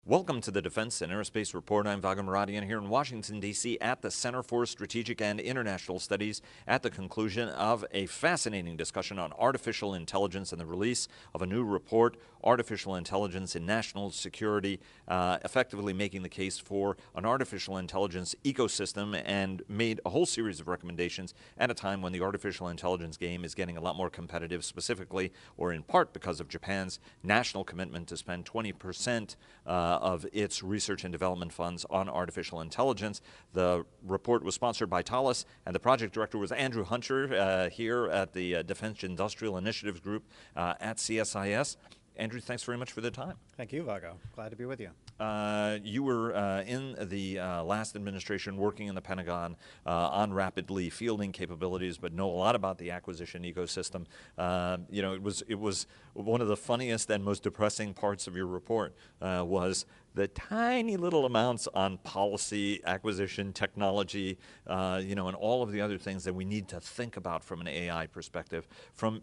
Welcome to the Defense and Aerospace Report. I'm Vago Muradian here in Washington, D.C. at the Center for Strategic and International Studies at the conclusion of a fascinating discussion on artificial intelligence and the release of a new report, Artificial Intelligence in National Security, effectively making the case for an artificial intelligence ecosystem, and made a whole series of recommendations at a time when the artificial intelligence game is getting a lot more competitive, specifically or in part because of Japan's national commitment to spend 20% of its research and development funds on artificial intelligence. The report was sponsored by Thales, and the project director was Andrew Hunter here at the Defense Industrial Initiatives Group at CSIS. Andrew, thanks very much for the time. Thank you, Vago. Glad to be with you. You were in the last administration working in the Pentagon on rapidly fielding capabilities, but know a lot about the acquisition ecosystem. It was one of the funniest and most depressing parts of your report was the tiny little amounts on policy, acquisition, technology, and all of the other things that we need to think about from an AI perspective. From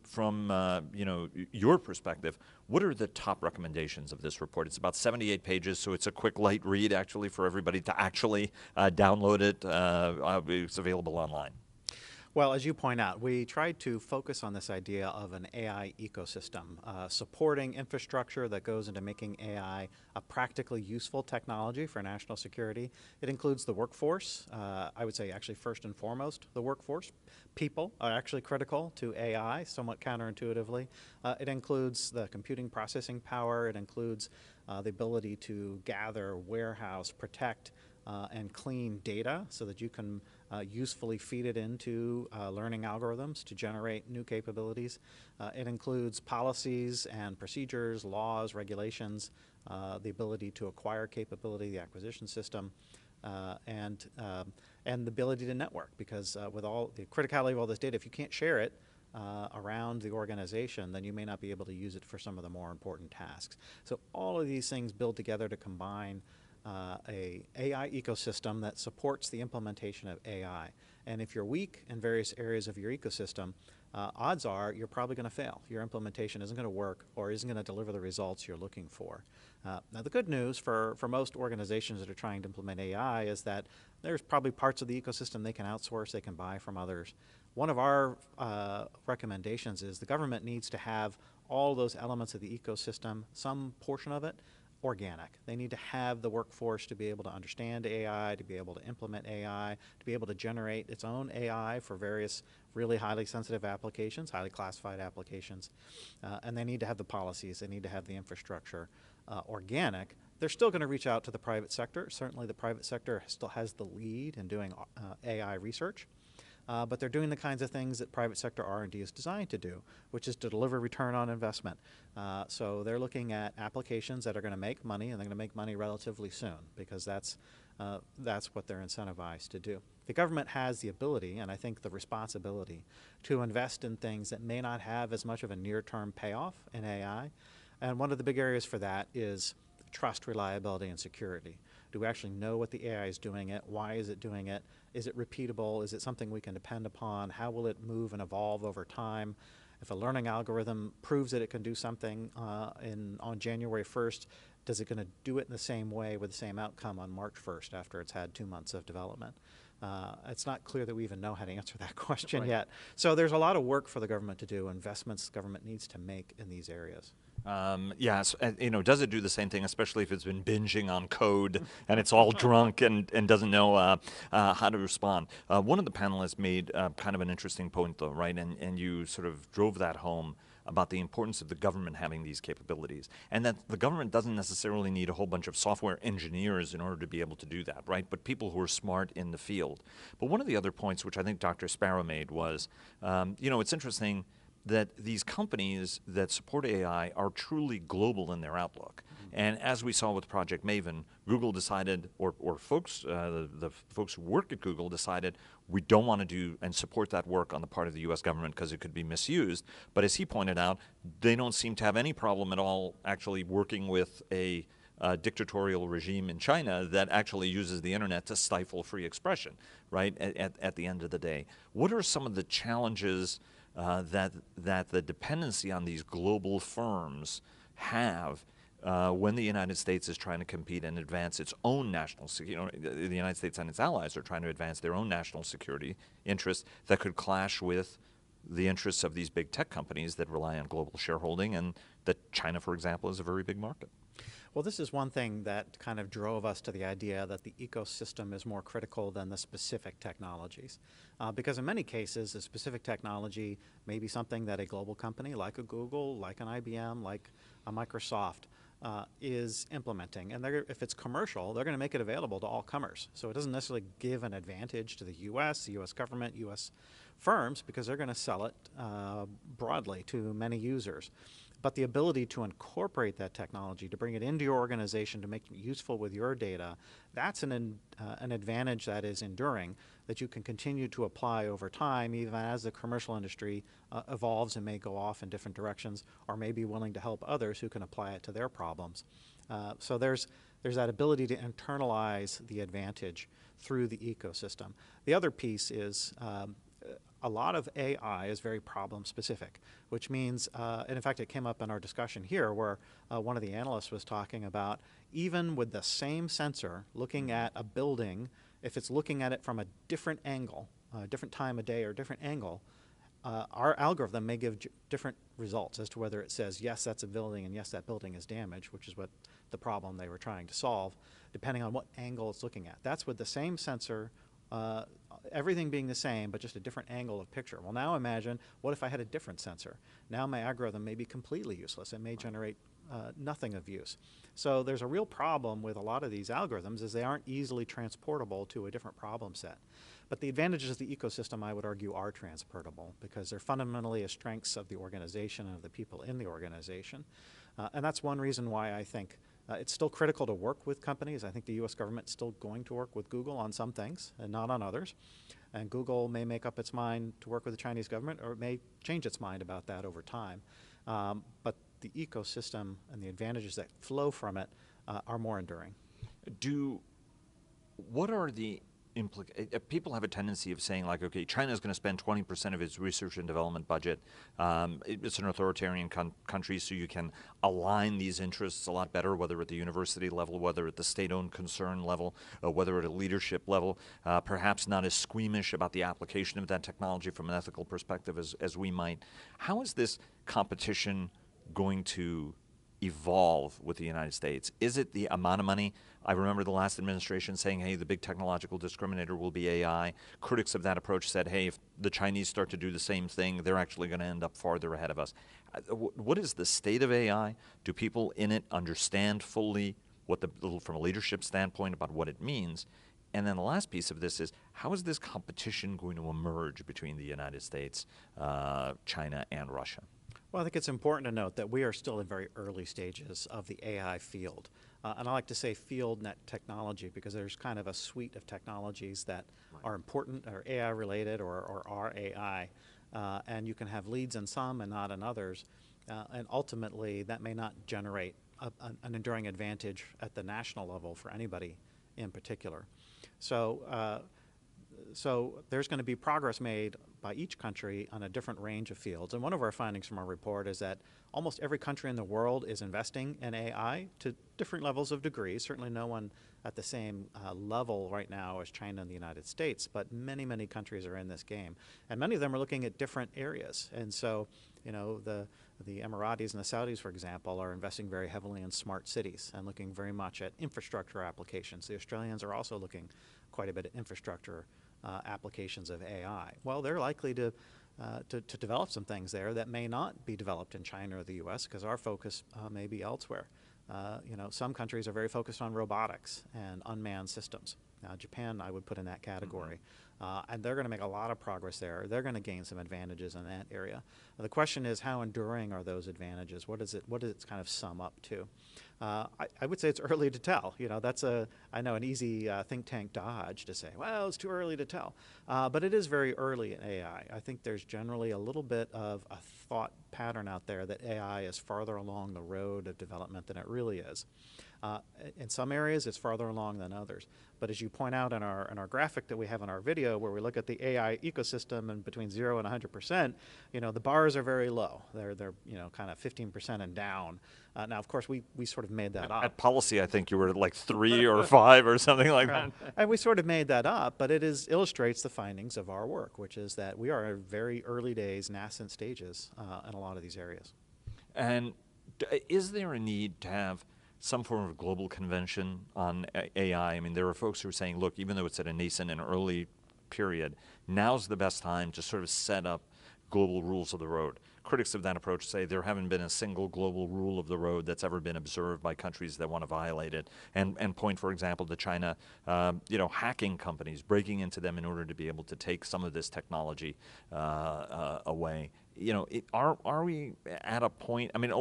your perspective, what are the top recommendations of this report? It's about 78 pages, so it's a quick, light read, actually, for everybody to actually download it. It's available online. Well, as you point out, we tried to focus on this idea of an AI ecosystem, supporting infrastructure that goes into making AI a practically useful technology for national security. It includes the workforce. I would say actually first and foremost the workforce. People are actually critical to AI, somewhat counterintuitively. It includes the computing processing power. It includes the ability to gather, warehouse, protect, and clean data so that you can usefully feed it into learning algorithms to generate new capabilities. It includes policies and procedures, laws, regulations, the ability to acquire capability, the acquisition system, and the ability to network, because with all the criticality of all this data, if you can't share it around the organization, then you may not be able to use it for some of the more important tasks. So all of these things build together to combine a AI ecosystem that supports the implementation of AI. And if you're weak in various areas of your ecosystem, odds are you're probably going to fail. Your implementation isn't going to work or isn't going to deliver the results you're looking for. Now, the good news for most organizations that are trying to implement AI is that there's probably parts of the ecosystem they can outsource, they can buy from others. One of our recommendations is the government needs to have all those elements of the ecosystem, some portion of it, organic. They need to have the workforce to be able to understand AI, to be able to implement AI, to be able to generate its own AI for various really highly sensitive applications, highly classified applications. And they need to have the policies, they need to have the infrastructure organic. They're still going to reach out to the private sector. Certainly the private sector still has the lead in doing AI research. But they're doing the kinds of things that private sector R&D is designed to do, which is to deliver return on investment. So they're looking at applications that are going to make money, and they're going to make money relatively soon, because that's what they're incentivized to do. The government has the ability, and I think the responsibility, to invest in things that may not have as much of a near-term payoff in AI. And one of the big areas for that is trust, reliability, and security. Do we actually know what the AI is doing it? Why is it doing it? Is it repeatable? Is it something we can depend upon? How will it move and evolve over time? If a learning algorithm proves that it can do something on January 1st, is it going to do it in the same way with the same outcome on March 1st after it's had 2 months of development? It's not clear that we even know how to answer that question yet. So there's a lot of work for the government to do, investments the government needs to make in these areas. Yes, does it do the same thing, especially if it's been binging on code and it's all drunk and doesn't know how to respond? One of the panelists made kind of an interesting point, though, right? And you sort of drove that home about the importance of the government having these capabilities, and that the government doesn't necessarily need a whole bunch of software engineers in order to be able to do that, right? But people who are smart in the field. But one of the other points, which I think Dr. Sparrow made, was, it's interesting that these companies that support AI are truly global in their outlook. And as we saw with Project Maven, Google decided, or folks, the folks who work at Google decided, we don't want to do and support that work on the part of the US government because it could be misused. But as he pointed out, they don't seem to have any problem at all actually working with a dictatorial regime in China that actually uses the internet to stifle free expression, right, at the end of the day. What are some of the challenges that the dependency on these global firms have when the United States is trying to compete and advance its own national security, the United States and its allies are trying to advance their own national security interests that could clash with the interests of these big tech companies that rely on global shareholding, and that China, for example, is a very big market. Well, this is one thing that kind of drove us to the idea that the ecosystem is more critical than the specific technologies. Because in many cases, the specific technology may be something that a global company like a Google, like an IBM, like a Microsoft is implementing. And if it's commercial, they're going to make it available to all comers. So it doesn't necessarily give an advantage to the US government, US firms, because they're going to sell it broadly to many users. But the ability to incorporate that technology, to bring it into your organization, to make it useful with your data, that's an advantage that is enduring, that you can continue to apply over time, even as the commercial industry evolves and may go off in different directions, or may be willing to help others who can apply it to their problems. So there's that ability to internalize the advantage through the ecosystem. The other piece is a lot of AI is very problem specific, which means, and in fact it came up in our discussion here where one of the analysts was talking about even with the same sensor looking at a building, if it's looking at it from a different angle, a different time of day or different angle, our algorithm may give different results as to whether it says, yes, that's a building, and yes, that building is damaged, which is what the problem they were trying to solve, depending on what angle it's looking at. That's with the same sensor, everything being the same, but just a different angle of picture. Well, now imagine, what if I had a different sensor? Now my algorithm may be completely useless. It may generate nothing of use. So there's a real problem with a lot of these algorithms is they aren't easily transportable to a different problem set. But the advantages of the ecosystem, I would argue, are transportable because they're fundamentally strengths of the organization and of the people in the organization. And that's one reason why I think it's still critical to work with companies. I think the US government is still going to work with Google on some things and not on others. And Google may make up its mind to work with the Chinese government, or it may change its mind about that over time. But the ecosystem and the advantages that flow from it are more enduring. What are the people have a tendency of saying, like, okay, China is going to spend 20% of its research and development budget. It's an authoritarian country, so you can align these interests a lot better, whether at the university level, whether at the state-owned concern level, whether at a leadership level, perhaps not as squeamish about the application of that technology from an ethical perspective as we might. How is this competition going to evolve with the United States? Is it the amount of money? I remember the last administration saying, hey, the big technological discriminator will be AI. Critics of that approach said, hey, if the Chinese start to do the same thing, they're actually going to end up farther ahead of us. What is the state of AI? Do people in it understand fully from a leadership standpoint about what it means? And then the last piece of this is, how is this competition going to emerge between the United States, China, and Russia? Well, I think it's important to note that we are still in very early stages of the AI field. And I like to say field net technology because there's kind of a suite of technologies that are important, are AI related, or are AI. And you can have leads in some and not in others. And ultimately, that may not generate an enduring advantage at the national level for anybody in particular. So there's going to be progress made by each country on a different range of fields. And one of our findings from our report is that almost every country in the world is investing in AI to different levels of degree. Certainly no one at the same level right now as China and the United States, but many, many countries are in this game. And many of them are looking at different areas. And so, you know, the Emiratis and the Saudis, for example, are investing very heavily in smart cities and looking very much at infrastructure applications. The Australians are also looking quite a bit at infrastructure applications of AI. Well, they're likely to develop some things there that may not be developed in China or the US because our focus may be elsewhere. You know, some countries are very focused on robotics and unmanned systems. Japan, I would put in that category. And they're going to make a lot of progress there. They're going to gain some advantages in that area. The question is, how enduring are those advantages? What does it kind of sum up to? I would say it's early to tell. You know, that's I know, an easy think tank dodge to say, well, it's too early to tell. But it is very early in AI. I think there's generally a little bit of a thought pattern out there that AI is farther along the road of development than it really is. In some areas, it's farther along than others. But as you point out in our graphic that we have in our video, where we look at the AI ecosystem and between 0 and 100%, the bars are very low. They're kind of 15% and down. Now, of course, we sort of made that up. At policy, I think you were like 3 or 5 or something like that. And we sort of made that up, but it illustrates the findings of our work, which is that we are in very early days, nascent stages in a lot of these areas. And is there a need to have some form of global convention on AI? I mean, there are folks who are saying, look, even though it's at a nascent and early period, now's the best time to sort of set up global rules of the road. Critics of that approach say there haven't been a single global rule of the road that's ever been observed by countries that want to violate it, and point, for example, to China, hacking companies, breaking into them in order to be able to take some of this technology away. Are we at a point? I mean,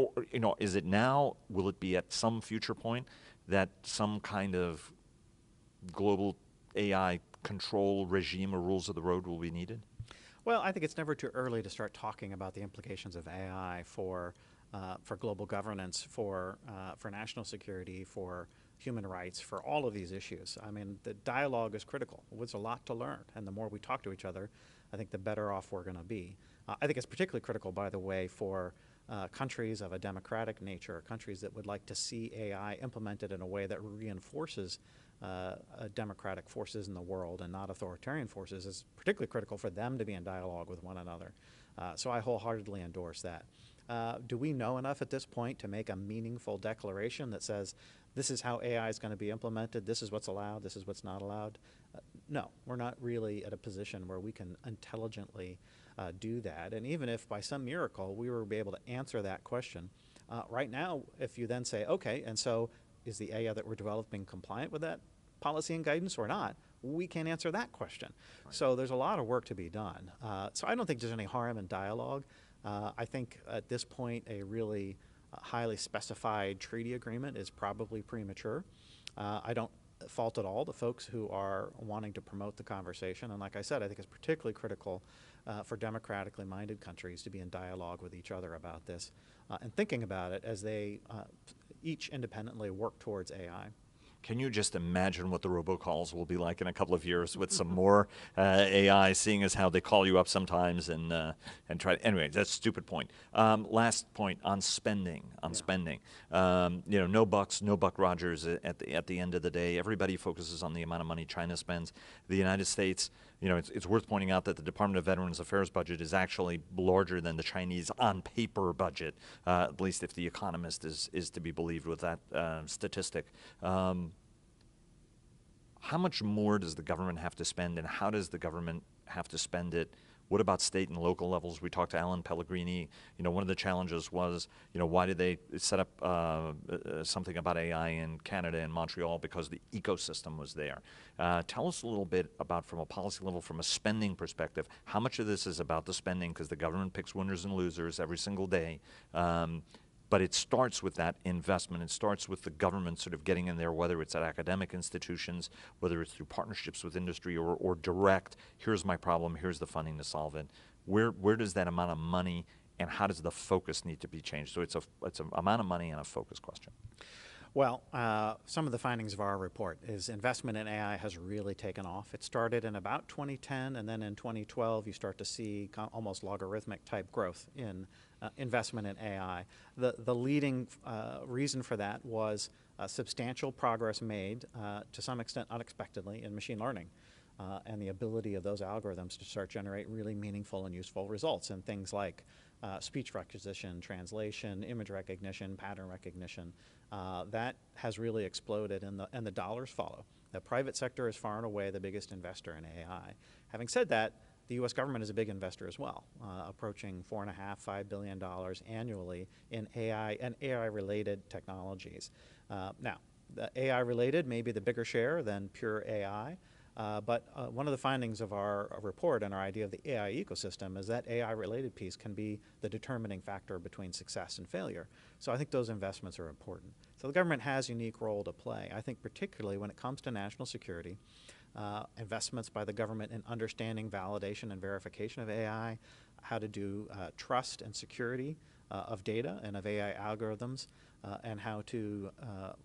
is it now? Will it be at some future point that some kind of global AI control regime or rules of the road will be needed? Well, I think it's never too early to start talking about the implications of AI for global governance, for national security, for human rights, for all of these issues. I mean, the dialogue is critical. There's a lot to learn, and the more we talk to each other, I think the better off we're going to be. I think it's particularly critical, by the way, for countries of a democratic nature, countries that would like to see AI implemented in a way that reinforces democratic forces in the world and not authoritarian forces. Is particularly critical for them to be in dialogue with one another. So I wholeheartedly endorse that. Do we know enough at this point to make a meaningful declaration that says this is how AI is going to be implemented, this is what's allowed, this is what's not allowed? No, we're not really at a position where we can intelligently do that. And even if by some miracle we were be able to answer that question, right now, if you then say, okay, and so is the AI that we're developing compliant with that policy and guidance or not? We can't answer that question. Right. So there's a lot of work to be done. So I don't think there's any harm in dialogue. I think at this point a really highly specified treaty agreement is probably premature. I don't fault at all the folks who are wanting to promote the conversation. And like I said, I think it's particularly critical for democratically minded countries to be in dialogue with each other about this and thinking about it as they each independently work towards AI. Can you just imagine what the robocalls will be like in a couple of years with some more AI, seeing as how they call you up sometimes and try. Anyway, that's a stupid point. Last point on spending. No bucks, no Buck Rogers at the end of the day. Everybody focuses on the amount of money China spends. The United States, it's worth pointing out that the Department of Veterans Affairs budget is actually larger than the Chinese on paper budget, at least if the Economist is to be believed with that statistic. How much more does the government have to spend, and how does the government have to spend it? What about state and local levels? We talked to Alan Pellegrini. One of the challenges was, why did they set up something about AI in Canada and Montreal? Because the ecosystem was there. Tell us a little bit about, from a policy level, from a spending perspective, how much of this is about the spending, because the government picks winners and losers every single day. But it starts with that investment. It starts with the government sort of getting in there, whether it's at academic institutions, whether it's through partnerships with industry or direct, here's my problem, here's the funding to solve it. Where does that amount of money, and how does the focus need to be changed? So it's an amount of money and a focus question. Well, some of the findings of our report is investment in AI has really taken off. It started in about 2010, and then in 2012 you start to see almost logarithmic type growth in investment in AI. The leading reason for that was substantial progress made, to some extent unexpectedly, in machine learning. And the ability of those algorithms to start generate really meaningful and useful results in things like speech recognition, translation, image recognition, pattern recognition. That has really exploded, and the dollars follow. The private sector is far and away the biggest investor in AI. Having said that, the U.S. government is a big investor as well, approaching $4.5–5 billion annually in AI and AI-related technologies. Now, the AI-related may be the bigger share than pure AI, but one of the findings of our report and our idea of the AI ecosystem is that AI-related piece can be the determining factor between success and failure. So I think those investments are important. So the government has a unique role to play. I think particularly when it comes to national security, investments by the government in understanding, validation, and verification of AI, how to do trust and security of data and of AI algorithms, and how to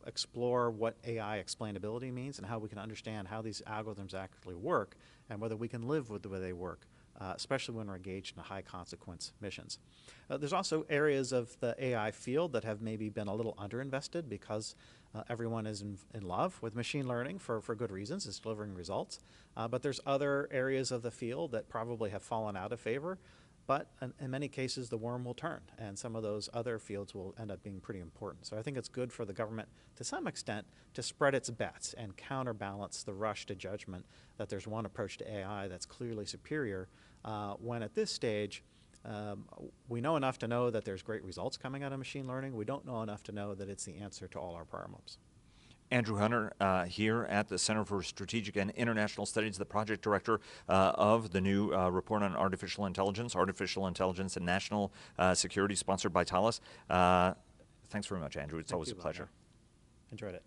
explore what AI explainability means and how we can understand how these algorithms actually work and whether we can live with the way they work, especially when we're engaged in high consequence missions. There's also areas of the AI field that have maybe been a little underinvested because everyone is in love with machine learning for good reasons. It's delivering results. But there's other areas of the field that probably have fallen out of favor. But in many cases, the worm will turn, and some of those other fields will end up being pretty important. So I think it's good for the government, to some extent, to spread its bets and counterbalance the rush to judgment that there's one approach to AI that's clearly superior, when at this stage, we know enough to know that there's great results coming out of machine learning. We don't know enough to know that it's the answer to all our problems. Andrew Hunter, here at the Center for Strategic and International Studies, the project director of the new report on artificial intelligence and national security, sponsored by Thales. Thanks very much, Andrew. It's always a pleasure. Enjoyed it.